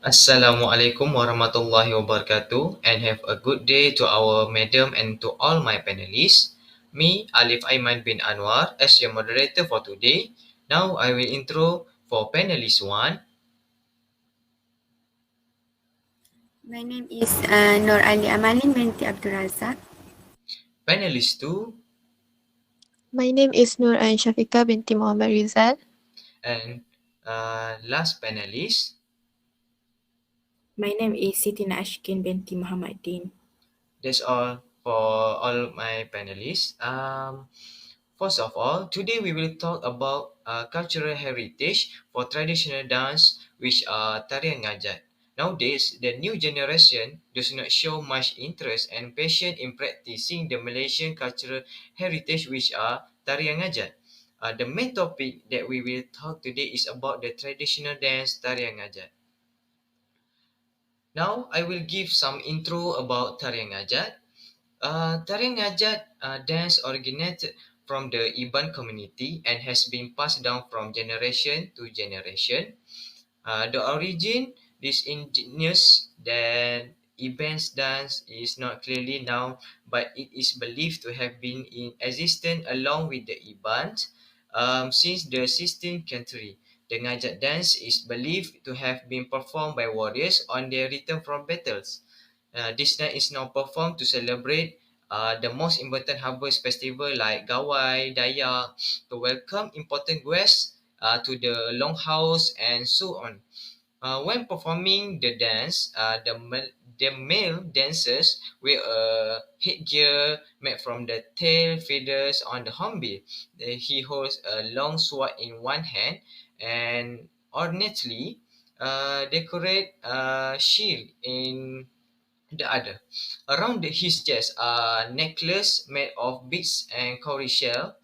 Assalamualaikum warahmatullahi wabarakatuh and have a good day to our madam and to all my panelists. Me, Alif Aiman bin Anuar, as your moderator for today. Now I will intro for panelist 1. My name is Nur Ali AMALIN binti ABDUL. Panelist 2, My name is SYAFIKAH binti Muhammad RIZAL. and last panelist. My name is SITI ASHIKIN binti Muhammad Din. That's all for all my panelists. First of all, today we will talk about cultural heritage for traditional dance, which are tarian ngajat. Nowadays, the new generation does not show much interest and passion in practicing the Malaysian cultural heritage, which are tarian ngajat. The main topic that we will talk today is about the traditional dance tarian ngajat. Now, I will give some intro about tarian ngajat. Tarian Ngajat dance originated from the Iban community and has been passed down from generation to generation. The origin, this indigenous then Iban's dance is not clearly known, but it is believed to have been in existence along with the Ibans since the 16th century. The Ngajat dance is believed to have been performed by warriors on their return from battles. This night is now performed to celebrate the most important harvest festival like Gawai, Dayak, to welcome important guests to the longhouse and so on. When performing the dance, the male dancers wear a headgear made from the tail feathers on the hornbill. He holds a long sword in one hand and ornately decorate a shield in the other. Around his chest a necklace made of beads and cowrie shell,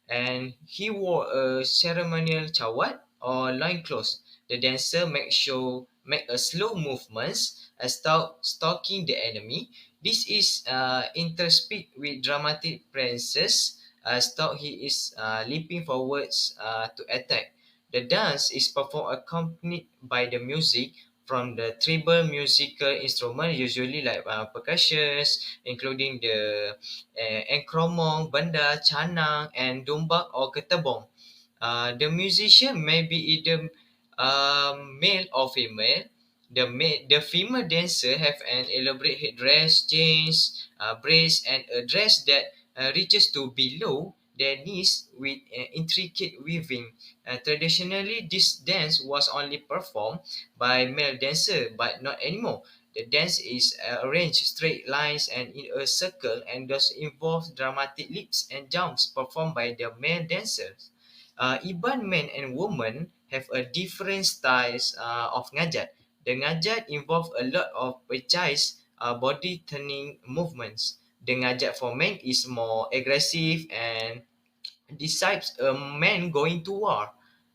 and he wore a ceremonial chawat or loincloth. The dancer make a slow movements as stalking the enemy. This is interspersed with dramatic prances as though he is leaping forwards to attack. The dance is performed accompanied by the music from the tribal musical instrument, usually like percussions, including the engkromong, benda, canang, and dumbak or ketebong. The musician may be either male or female. The female dancer have an elaborate headdress, chains, braids, and a dress that reaches to below their knees with intricate weaving. Traditionally, this dance was only performed by male dancer, but not anymore. The dance is arranged straight lines and in a circle and thus involves dramatic leaps and jumps performed by the male dancers. Even men and women have a different styles of ngajat. The ngajat involve a lot of precise body turning movements. The ngajat for men is more aggressive and describes a man going to war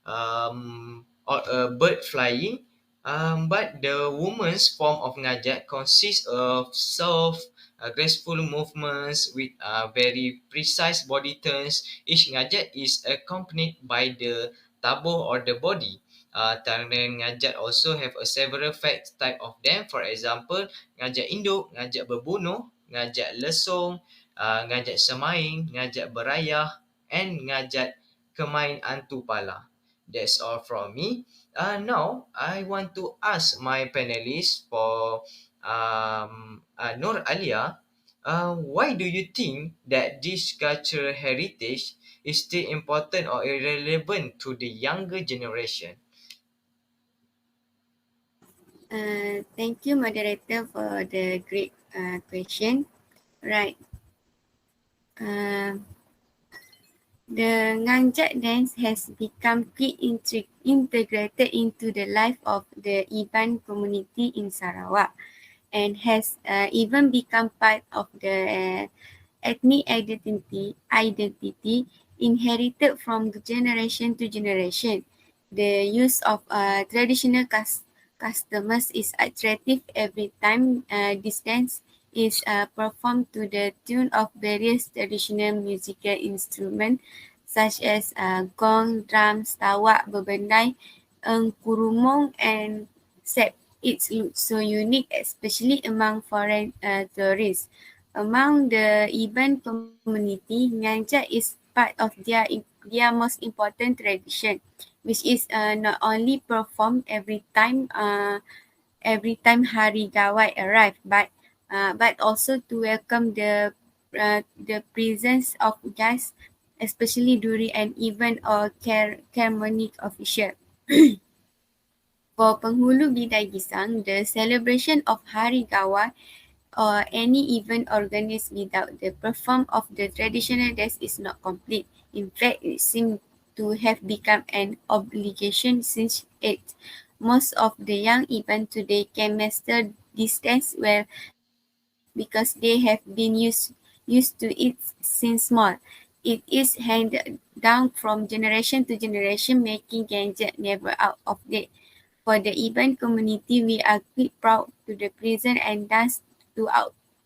or a bird flying. But the woman's form of ngajat consists of soft, graceful movements with very precise body turns. Each ngajat is accompanied by the tabo or the body. Tarian ngajat also have a several type of them. For example, ngajat induk, ngajat berbunuh, ngajat lesung, ngajat semaing, ngajat berayah, and ngajat kemain antu pala. That's all from me. Now, I want to ask my panelists for Nur Alia, why do you think that this cultural heritage is still important or irrelevant to the younger generation? Thank you, moderator, for the great question. Right. The Ngajat dance has become integrated into the life of the Iban community in Sarawak and has even become part of the ethnic identity inherited from generation to generation. The use of traditional customs is attractive every time this dance is performed to the tune of various traditional musical instruments such as gong, drums, tawak, bebendai, kurumong, and sep. it looks so unique, especially among foreign tourists. Among the Iban community, Ngajat is part of their most important tradition, which is not only performed every time Hari Gawai arrive, but also to welcome the presence of guests, especially during an event or ceremony official. For penghulu bidai Gisang, the celebration of Hari Gawai or any event organized without the perform of the traditional dance is not complete. In fact, it seems to have become an obligation since it. Most of the young even today can master this dance well because they have been used to it since small. It is handed down from generation to generation, making Ganjat never out of date. For the Iban community, we are quite proud to the present and dance to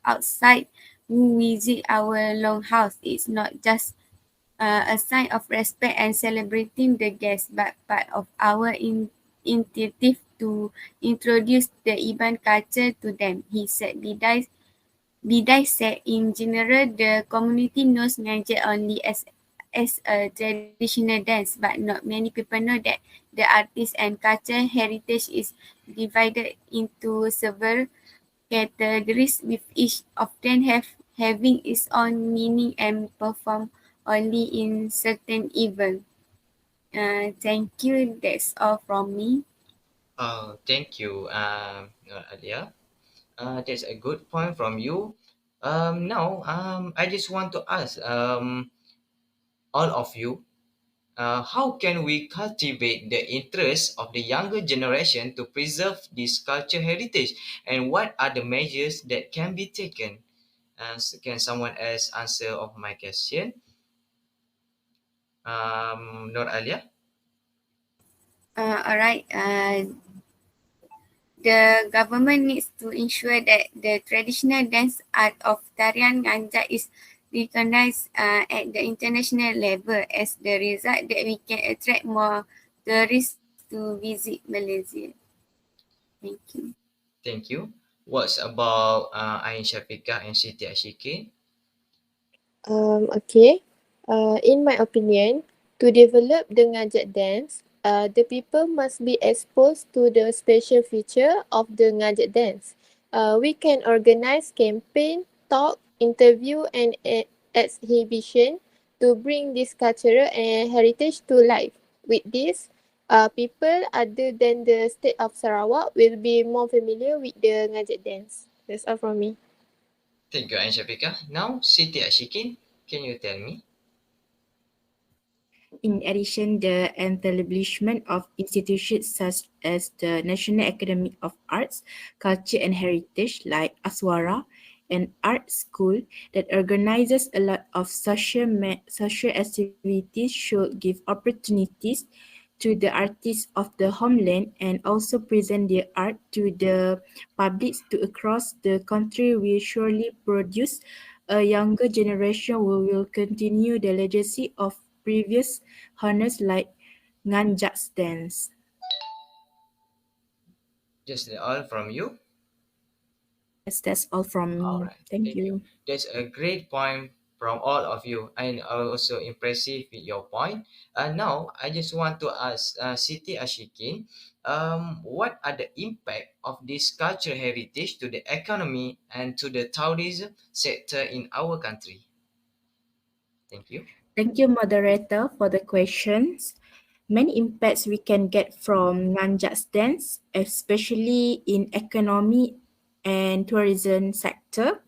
outside who visit our longhouse. It's not just a sign of respect and celebrating the guests, but part of our initiative to introduce the Iban culture to them. He said, Bidai said, in general, the community knows Ngajat only as a traditional dance, but not many people know that the artist and culture heritage is divided into several categories, with each often having its own meaning and performed only in certain events. Thank you. That's all from me. Thank you, Alia. That's a good point from you. Now, I just want to ask all of you, how can we cultivate the interest of the younger generation to preserve this culture heritage, and what are the measures that can be taken? Can someone else answer of my question? Nur Alia? Alright. The government needs to ensure that the traditional dance art of Tarian Ngajat is recognized at the international level as the result that we can attract more tourists to visit Malaysia. Thank you. Thank you. What's about Ain Shafiqah and Siti Ashikin? Okay. In my opinion, to develop the Ngajat dance, the people must be exposed to the special feature of the Ngajat dance. We can organize campaign, talk, interview, and exhibition to bring this cultural and heritage to life. With this, people other than the state of Sarawak will be more familiar with the Ngajat dance. That's all from me. Thank you, Ain Shafiqah. Now, Siti Ashikin, can you tell me? In addition, the establishment of institutions such as the National Academy of Arts, Culture and Heritage like Aswara, an art school that organizes a lot of social activities should give opportunities to the artists of the homeland and also present their art to the public to across the country will surely produce a younger generation who will continue the legacy of previous honors like Nganjak's dance. Just all from you? Yes, that's all from All me. right, Thank thank you. you. That's a great point from all of you, and also impressive with your point. Now, I just want to ask Siti Ashikin, what are the impact of this cultural heritage to the economy and to the tourism sector in our country? Thank you. Thank you, moderator, for the questions. Many impacts we can get from Nganjak's dance, especially in economy and tourism sector.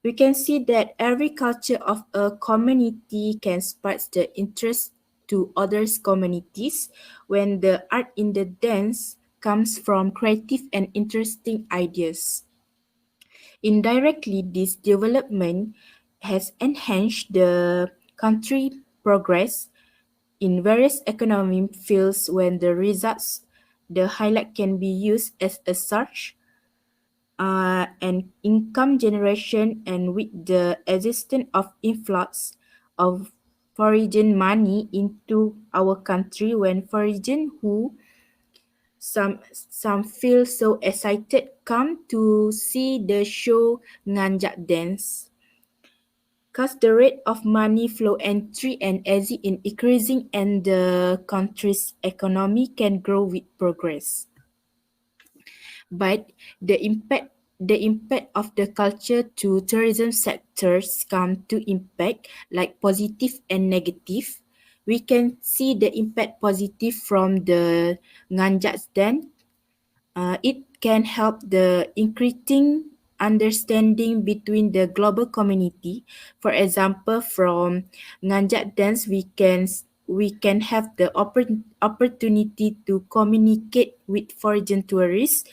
We can see that every culture of a community can spark the interest to others communities when the art in the dance comes from creative and interesting ideas. Indirectly, this development has enhanced the country progress in various economic fields when the results, the highlight can be used as a search and income generation, and with the existence of influx of foreign money into our country when foreign who Some feel so excited come to see the show Ngajat Dance. Cause the rate of money flow entry and exit in increasing and the country's economy can grow with progress. But the impact of the culture to tourism sectors come to impact like positive and negative. We can see the impact positive from the Nganjat Dance. It can help the increasing understanding between the global community. For example, from Nganjat Dance, we can have the opportunity to communicate with foreign tourists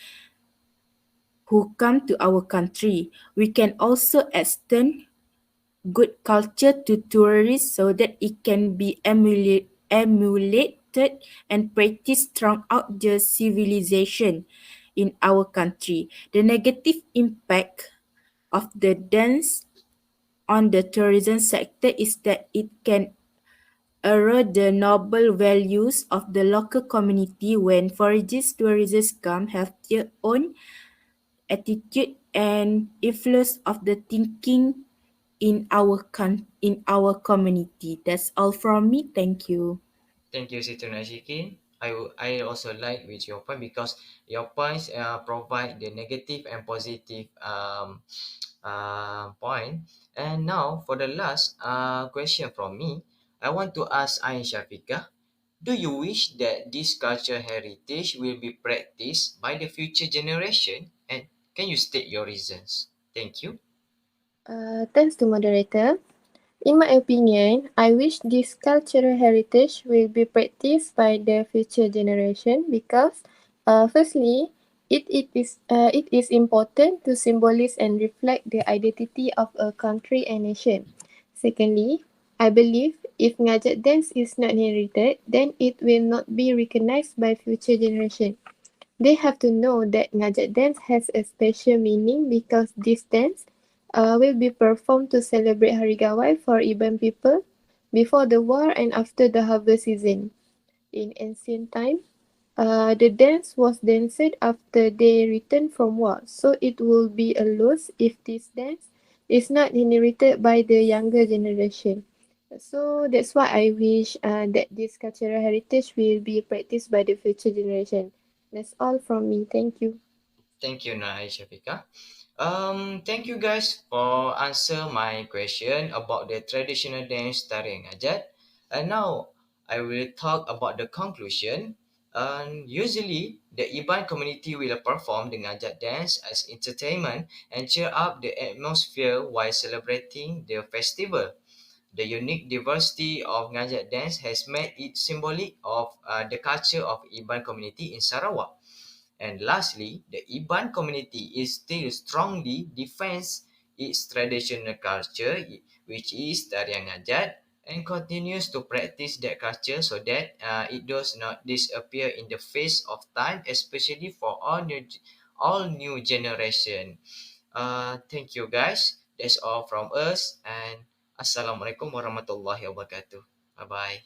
who come to our country. We can also extend good culture to tourists so that it can be emulated and practiced throughout the civilization in our country. The negative impact of the dance on the tourism sector is that it can erode the noble values of the local community when foreign tourists come have their own attitude and influence of the thinking in our community. That's all from me. Thank you. Thank you, Sister Ashikin. I also like with your point because your points provide the negative and positive point. And now for the last question from me, I want to ask Ain Shafiqah, do you wish that this cultural heritage will be practiced by the future generation? And can you state your reasons? Thank you. Thanks to moderator. In my opinion, I wish this cultural heritage will be practiced by the future generation because, firstly, it is important to symbolize and reflect the identity of a country and nation. Secondly, I believe if Ngajat dance is not inherited, then it will not be recognized by future generation. They have to know that Ngajat dance has a special meaning because this dance will be performed to celebrate Hari Gawai for Iban people before the war and after the harvest season. In ancient time, the dance was danced after they returned from war, so it will be a loss if this dance is not inherited by the younger generation. So that's why I wish that this cultural heritage will be practiced by the future generation. That's all from me. Thank you. Thank you, Nai Shafika. Thank you guys for answer my question about the traditional dance tarian ngajat. And now I will talk about the conclusion. Usually, the Iban community will perform the ngajat dance as entertainment and cheer up the atmosphere while celebrating the festival. The unique diversity of ngajat dance has made it symbolic of the culture of Iban community in Sarawak. And lastly, the Iban community is still strongly defends its traditional culture, which is tarian ngajat, and continues to practice that culture so that it does not disappear in the face of time, especially for all new generation. Thank you guys. That's all from us, and assalamualaikum warahmatullahi wabarakatuh. Bye bye.